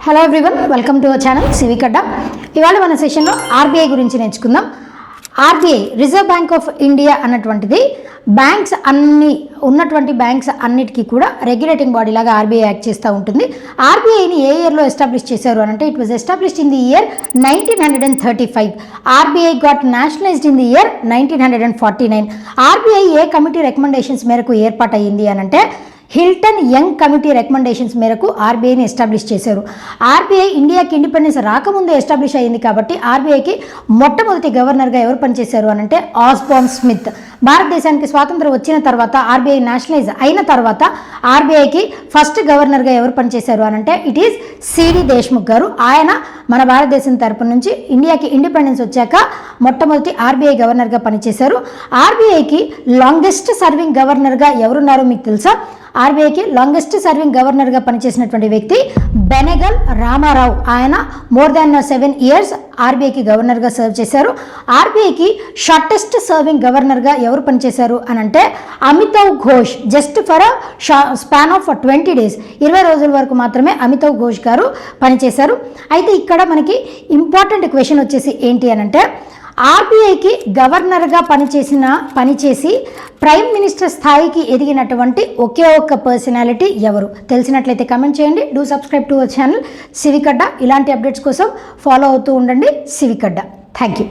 Hello everyone, welcome to our channel civic Adda. ఇవాళ మన సెషన్లో ఆర్బీఐ గురించి నేర్చుకుందాం. RBI reserve bank of India అన్నటువంటిది బ్యాంక్స్ ఉన్నటువంటి బ్యాంక్స్ అన్నిటికీ కూడా రెగ్యులేటింగ్ బాడీ లాగా ఆర్బీఐ యాక్ట్ చేస్తూ ఉంటుంది. ఆర్బీఐని ఏ ఇయర్లో ఎస్టాబ్లిష్ చేశారు అంటే it was established in the year 1935. RBI got nationalised in the year 1949. RBI ఏ కమిటీ రికమెండేషన్స్ మేరకు ఏర్పాటయ్యింది అనంటే హిల్టన్ యంగ్ కమిటీ రికమెండేషన్స్ మేరకు ఆర్బీఐని ఎస్టాబ్లిష్ చేశారు. ఆర్బీఐ ఇండియాకి ఇండిపెండెన్స్ రాకముందే ఎస్టాబ్లిష్ అయ్యింది కాబట్టి ఆర్బీఐకి మొట్టమొదటి గవర్నర్గా ఎవరు పనిచేశారు అనంటే ఆస్బార్న్ స్మిత్. భారతదేశానికి స్వాతంత్రం వచ్చిన తర్వాత ఆర్బీఐ నేషనలైజ్ అయిన తర్వాత ఆర్బీఐకి ఫస్ట్ గవర్నర్గా ఎవరు పనిచేశారు అనంటే ఇట్ ఈస్ సిడి దేశ్ముఖ్ గారు. ఆయన మన భారతదేశం తరపు నుంచి ఇండియాకి ఇండిపెండెన్స్ వచ్చాక మొట్టమొదటి ఆర్బీఐ గవర్నర్గా పనిచేశారు. ఆర్బీఐకి లాంగెస్ట్ సర్వింగ్ గవర్నర్గా ఎవరున్నారో మీకు తెలుసా? ఆర్బీఐకి లాంగెస్ట్ సర్వింగ్ గవర్నర్గా పనిచేసినటువంటి వ్యక్తి బెనగల్ రామారావు. ఆయన మోర్ దాన్ 7 years ఆర్బీఐకి గవర్నర్గా సర్వ్ చేశారు. ఆర్బీఐకి షార్టెస్ట్ సర్వింగ్ గవర్నర్గా ఎవరు పనిచేశారు అనంటే Amitav Ghosh. Just for span of 20 days, 20 రోజుల వరకు మాత్రమే అమితావ్ ఘోష్ గారు పనిచేశారు. అయితే ఇక్కడ మనకి ఇంపార్టెంట్ క్వశ్చన్ వచ్చేసి ఏంటి అనంటే ఆర్బీఐకి గవర్నర్గా పనిచేసి ప్రైమ్ మినిస్టర్ స్థాయికి ఎదిగినటువంటి ఒకే ఒక్క పర్సనాలిటీ ఎవరు? తెలిసినట్లయితే కమెంట్ చేయండి. Do subscribe to our channel civic Adda. ఇలాంటి అప్డేట్స్ కోసం ఫాలో అవుతూ ఉండండి సివిక్ అడ్డా. Thank you.